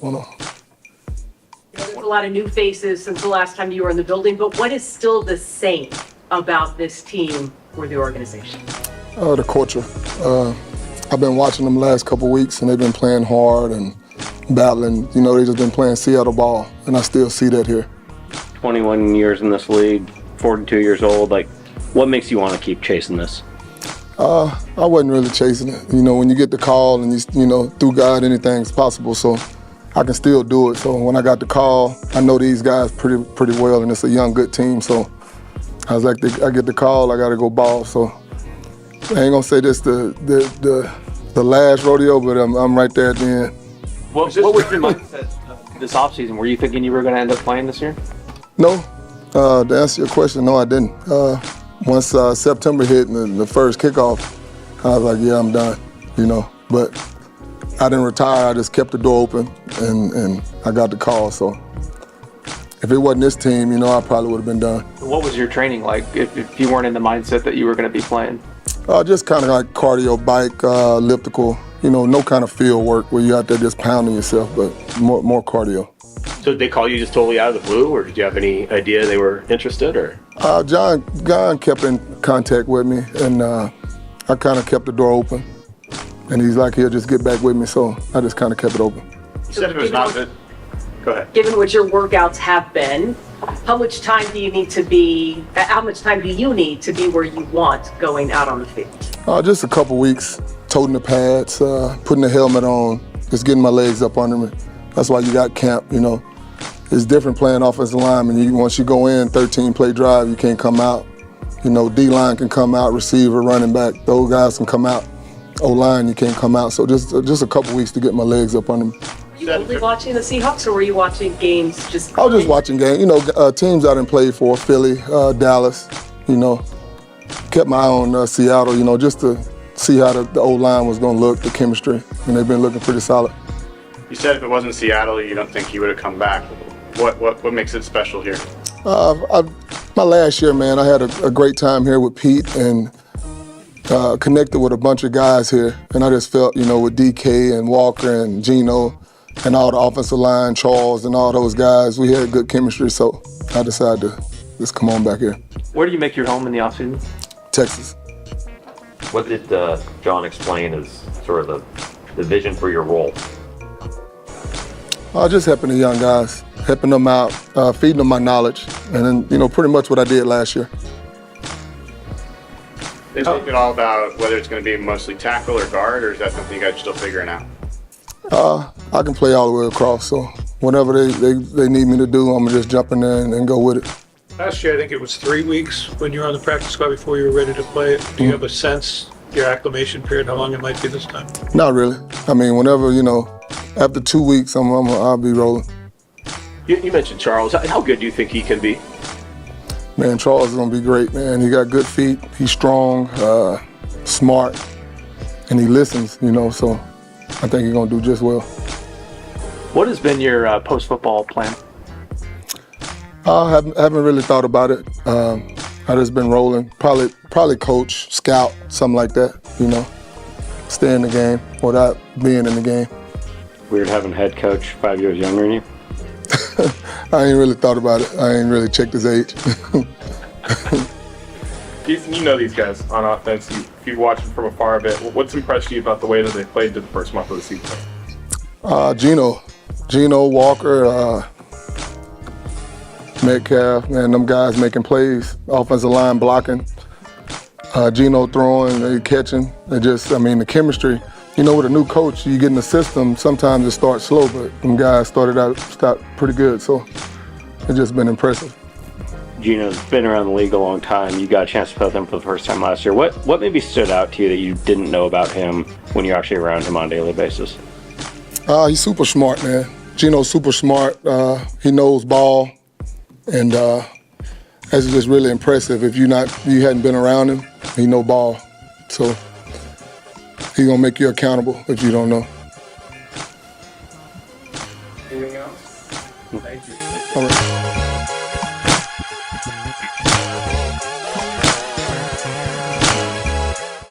going on. There's a lot of new faces since the last time you were in the building, but what is still the same about this team or the organization? The culture. I've been watching them the last couple weeks, and they've been playing hard and battling. You know, they've just been playing Seattle ball, and I still see that here. 21 years in this league, 42 years old. Like, what makes you want to keep chasing this? I wasn't really chasing it. You know, when you get the call and you know, through God, anything's possible. So I can still do it. So when I got the call, I know these guys pretty well, and it's a young, good team. So I was like, I get the call, I got to go ball. So I ain't gonna say this the last rodeo, but I'm right there at the end. What was your mindset this offseason? Were you thinking you were going to end up playing this year? No. To answer your question, no, I didn't. Once September hit and the first kickoff, I was like, yeah, I'm done, you know. But I didn't retire. I just kept the door open, and I got the call. So if it wasn't this team, you know, I probably would have been done. What was your training like if you weren't in the mindset that you were going to be playing? Just kind of like cardio, bike, elliptical, you know, no kind of field work where you're out there just pounding yourself, but more cardio. So did they call you just totally out of the blue, or did you have any idea they were interested? Or John kept in contact with me, and I kind of kept the door open. And he's like, he'll just get back with me, so I just kind of kept it open. You said it was not good. Go ahead. Given what your workouts have been, how much time do you need to be where you want going out on the field? Just a couple weeks, toting the pads, putting the helmet on, just getting my legs up under me. That's why you got camp, you know. It's different playing offensive lineman. Once you go in, 13-play drive, you can't come out. You know, D-line can come out, receiver, running back, those guys can come out. O-line, you can't come out. So just a couple weeks to get my legs up under me. Were you only watching the Seahawks, or were you watching games I was just watching games. You know, teams I didn't play for, Philly, Dallas, you know. Kept my eye on Seattle, you know, just to see how the O-line was going to look, the chemistry, and they've been looking pretty solid. You said if it wasn't Seattle, you don't think you would have come back. What makes it special here? My last year, man, I had a great time here with Pete and connected with a bunch of guys here. And I just felt, you know, with DK and Walker and Gino and all the offensive line, Charles and all those guys, we had good chemistry. So I decided to just come on back here. Where do you make your home in the offseason? Texas. What did John explain as sort of the vision for your role? Just helping the young guys, helping them out, feeding them my knowledge, and then, you know, pretty much what I did last year. They talked at all about whether it's going to be mostly tackle or guard, or is that something you guys are still figuring out? I can play all the way across, so whatever they need me to do, I'm going to just jump in there and go with it. Last year, I think it was 3 weeks when you were on the practice squad before you were ready to play. Do you have a sense, your acclimation period, how long it might be this time? Not really. I mean, whenever, you know, after 2 weeks, I'll be rolling. You mentioned Charles. How good do you think he can be? Man, Charles is going to be great, man. He got good feet. He's strong, smart, and he listens, you know, so I think he's going to do just well. What has been your post-football plan? I haven't really thought about it. I just been rolling. Probably coach, scout, something like that, you know. Stay in the game without being in the game. Weird having head coach 5 years younger than you. I ain't really thought about it. I ain't really checked his age. You know these guys on offense. If you watch them from afar a bit, what's impressed you about the way that they played to the first month of the season? Gino, Walker, Metcalf, man, them guys making plays, offensive line blocking, Gino throwing, they catching. The chemistry. You know, with a new coach, you get in the system, sometimes it starts slow, but them guys started pretty good, so it's just been impressive. Gino's been around the league a long time. You got a chance to play with him for the first time last year. What maybe stood out to you that you didn't know about him when you're actually around him on a daily basis? He's super smart, man. Gino's super smart. He knows ball, and that's just really impressive. If you hadn't been around him, he know ball, so he's gonna make you accountable if you don't know. Anything else? Thank you. All right.